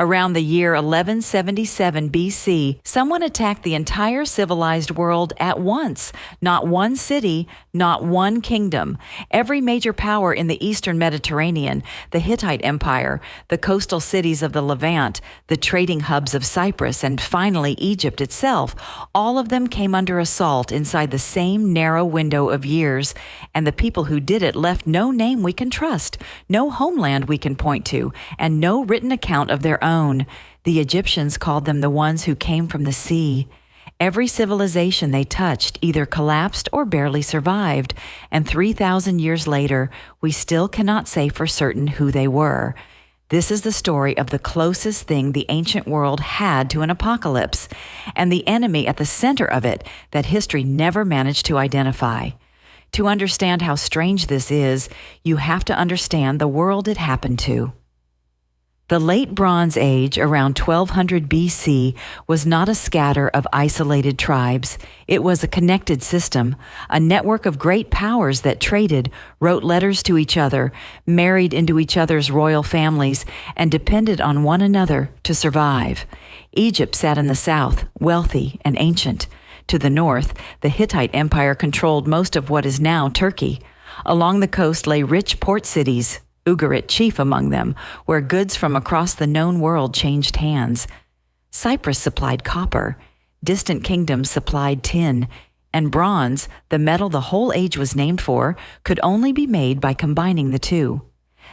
Around the year 1177 BC, someone attacked the entire civilized world at once. Not one city, not one kingdom. Every major power in the eastern Mediterranean, the Hittite Empire, the coastal cities of the Levant, the trading hubs of Cyprus, and finally Egypt itself, all of them came under assault inside the same narrow window of years, and the people who did it left no name we can trust, no homeland we can point to, and no written account of their own. The Egyptians called them the ones who came from the sea. Every civilization they touched either collapsed or barely survived, and 3,000 years later, we still cannot say for certain who they were. This is the story of the closest thing the ancient world had to an apocalypse, and the enemy at the center of it that history never managed to identify. To understand how strange this is, you have to understand the world it happened to. The Late Bronze Age, around 1200 BC, was not a scatter of isolated tribes. It was a connected system, a network of great powers that traded, wrote letters to each other, married into each other's royal families, and depended on one another to survive. Egypt sat in the south, wealthy and ancient. To the north, the Hittite Empire controlled most of what is now Turkey. Along the coast lay rich port cities, Ugarit chief among them, where goods from across the known world changed hands. Cyprus supplied copper, distant kingdoms supplied tin, and bronze, the metal the whole age was named for, could only be made by combining the two.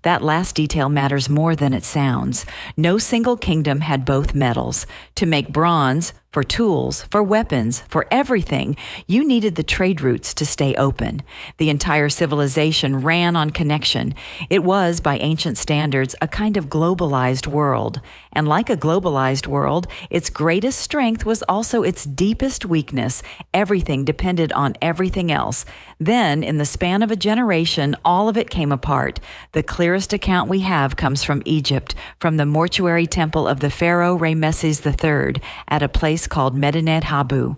That last detail matters more than it sounds. No single kingdom had both metals. To make bronze, for tools, for weapons, for everything, you needed the trade routes to stay open. The entire civilization ran on connection. It was, by ancient standards, a kind of globalized world. And like a globalized world, its greatest strength was also its deepest weakness. Everything depended on everything else. Then, in the span of a generation, all of it came apart. The clearest account we have comes from Egypt, from the mortuary temple of the pharaoh Rameses III, at a place called Medinet Habu.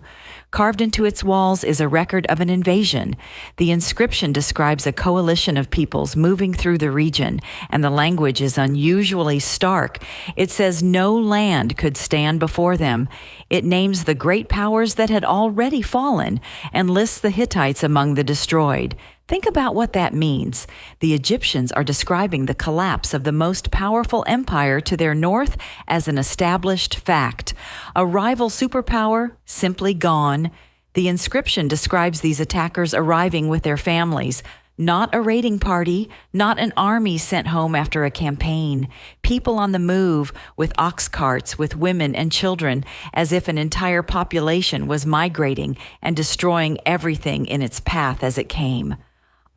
Carved into its walls is a record of an invasion. The inscription describes a coalition of peoples moving through the region, and the language is unusually stark. It says no land could stand before them. It names the great powers that had already fallen and lists the Hittites among the destroyed. Think about what that means. The Egyptians are describing the collapse of the most powerful empire to their north as an established fact. A rival superpower simply gone. The inscription describes these attackers arriving with their families. Not a raiding party, not an army sent home after a campaign. People on the move, with ox carts, with women and children, as if an entire population was migrating and destroying everything in its path as it came.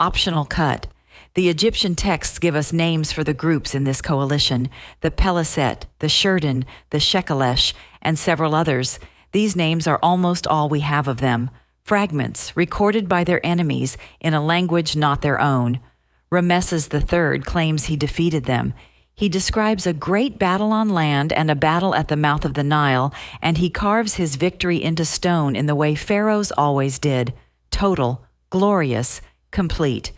Optional cut. The Egyptian texts give us names for the groups in this coalition: the Peleset, the Sherden, the Shekelesh, and several others. These names are almost all we have of them. Fragments recorded by their enemies in a language not their own. Rameses III claims he defeated them. He describes a great battle on land and a battle at the mouth of the Nile, and he carves his victory into stone in the way pharaohs always did: total, glorious, complete.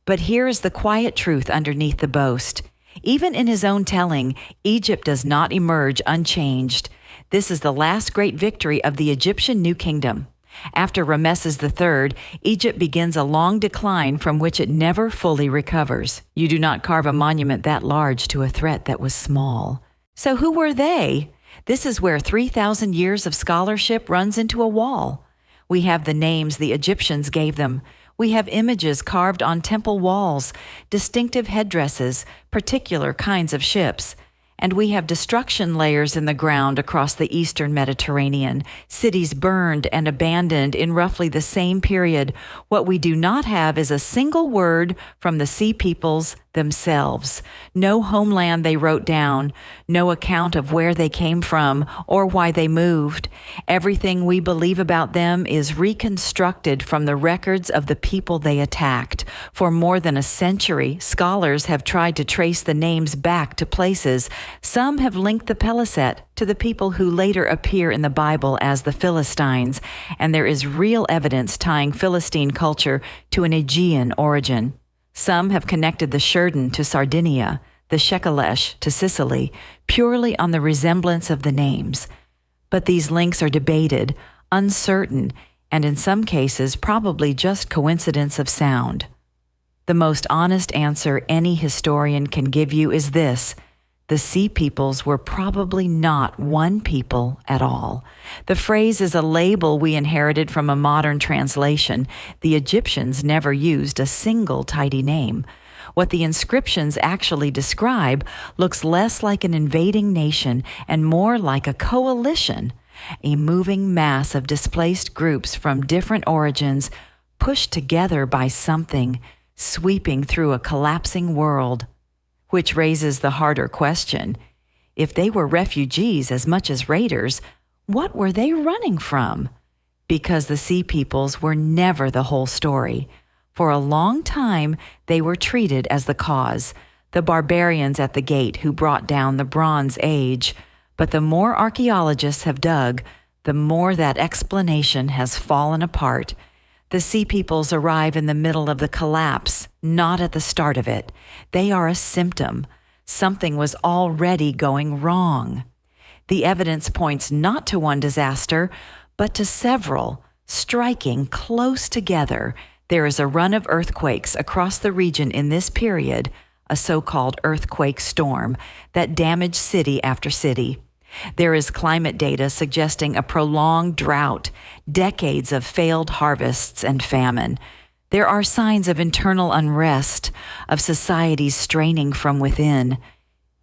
But here is the quiet truth underneath the boast. Even in his own telling, Egypt does not emerge unchanged. This is the last great victory of the Egyptian New Kingdom. After Rameses III, Egypt begins a long decline from which it never fully recovers. You do not carve a monument that large to a threat that was small. So who were they? This is where 3,000 years of scholarship runs into a wall. We have the names the Egyptians gave them. We have images carved on temple walls, distinctive headdresses, particular kinds of ships. And we have destruction layers in the ground across the eastern Mediterranean, cities burned and abandoned in roughly the same period. What we do not have is a single word from the sea peoples themselves. No homeland they wrote down, no account of where they came from or why they moved. Everything we believe about them is reconstructed from the records of the people they attacked. For more than a century, scholars have tried to trace the names back to places. Some have linked the Peleset to the people who later appear in the Bible as the Philistines, and there is real evidence tying Philistine culture to an Aegean origin. Some have connected the Sherden to Sardinia, the Shekelesh to Sicily, purely on the resemblance of the names. But these links are debated, uncertain, and in some cases probably just coincidence of sound. The most honest answer any historian can give you is this: the Sea Peoples were probably not one people at all. The phrase is a label we inherited from a modern translation. The Egyptians never used a single tidy name. What the inscriptions actually describe looks less like an invading nation and more like a coalition, a moving mass of displaced groups from different origins pushed together by something sweeping through a collapsing world. Which raises the harder question: if they were refugees as much as raiders, what were they running from? Because the Sea Peoples were never the whole story. For a long time, they were treated as the cause, the barbarians at the gate who brought down the Bronze Age. But the more archaeologists have dug, the more that explanation has fallen apart. The Sea Peoples arrive in the middle of the collapse, not at the start of it. They are a symptom. Something was already going wrong. The evidence points not to one disaster, but to several, striking close together. There is a run of earthquakes across the region in this period, a so-called earthquake storm, that damaged city after city. There is climate data suggesting a prolonged drought, decades of failed harvests and famine. There are signs of internal unrest, of societies straining from within.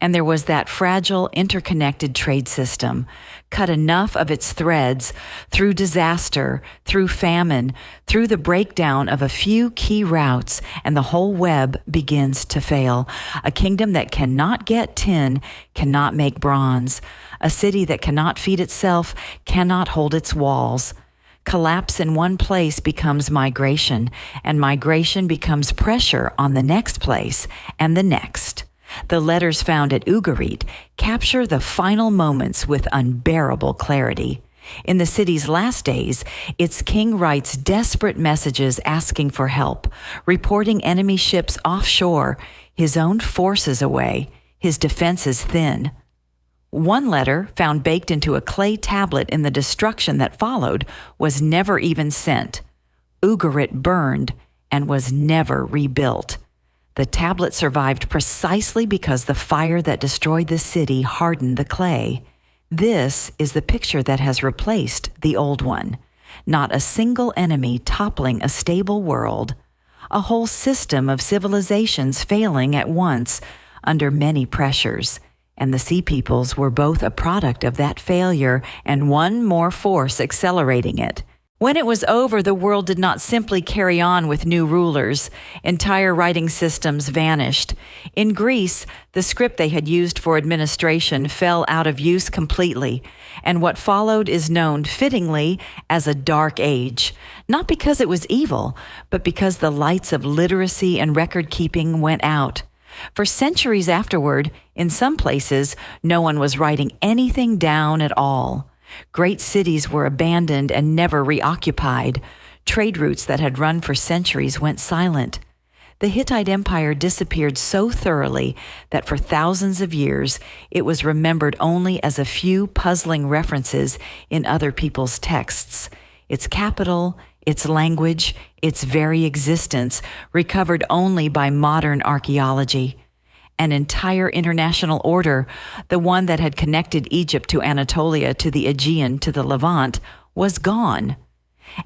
And there was that fragile, interconnected trade system, cut enough of its threads through disaster, through famine, through the breakdown of a few key routes, and the whole web begins to fail. A kingdom that cannot get tin cannot make bronze. A city that cannot feed itself cannot hold its walls. Collapse in one place becomes migration, and migration becomes pressure on the next place and the next. The letters found at Ugarit capture the final moments with unbearable clarity. In the city's last days, its king writes desperate messages asking for help, reporting enemy ships offshore, his own forces away, his defenses thin. One letter, found baked into a clay tablet in the destruction that followed, was never even sent. Ugarit burned and was never rebuilt. The tablet survived precisely because the fire that destroyed the city hardened the clay. This is the picture that has replaced the old one. Not a single enemy toppling a stable world. A whole system of civilizations failing at once under many pressures. And the Sea Peoples were both a product of that failure and one more force accelerating it. When it was over, the world did not simply carry on with new rulers. Entire writing systems vanished. In Greece, the script they had used for administration fell out of use completely, and what followed is known fittingly as a dark age, not because it was evil, but because the lights of literacy and record-keeping went out. For centuries afterward, in some places, no one was writing anything down at all. Great cities were abandoned and never reoccupied. Trade routes that had run for centuries went silent. The Hittite Empire disappeared so thoroughly that for thousands of years it was remembered only as a few puzzling references in other people's texts. Its capital, its language, its very existence recovered only by modern archaeology. An entire international order, the one that had connected Egypt to Anatolia to the Aegean to the Levant, was gone.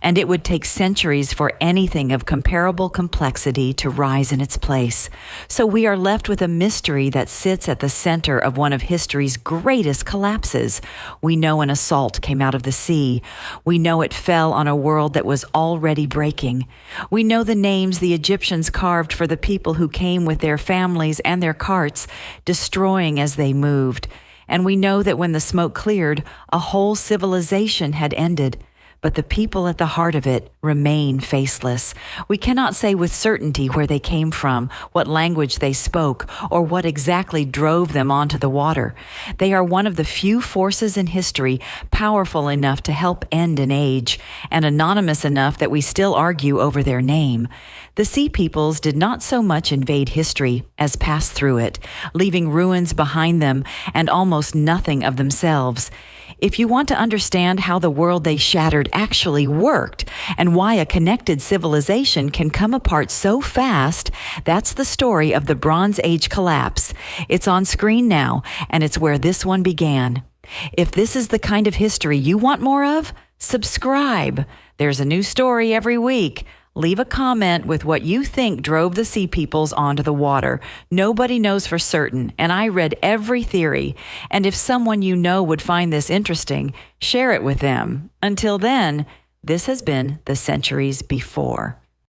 And it would take centuries for anything of comparable complexity to rise in its place. So we are left with a mystery that sits at the center of one of history's greatest collapses. We know an assault came out of the sea. We know it fell on a world that was already breaking. We know the names the Egyptians carved for the people who came with their families and their carts, destroying as they moved. And we know that when the smoke cleared, a whole civilization had ended. But the people at the heart of it remain faceless. We cannot say with certainty where they came from, what language they spoke, or what exactly drove them onto the water. They are one of the few forces in history powerful enough to help end an age, and anonymous enough that we still argue over their name. The Sea Peoples did not so much invade history as pass through it, leaving ruins behind them and almost nothing of themselves. If you want to understand how the world they shattered actually worked and why a connected civilization can come apart so fast, that's the story of the Bronze Age collapse. It's on screen now, and it's where this one began. If this is the kind of history you want more of, subscribe. There's a new story every week. Leave a comment with what you think drove the Sea Peoples onto the water. Nobody knows for certain, and I read every theory. And if someone you know would find this interesting, share it with them. Until then, this has been The Centuries Before.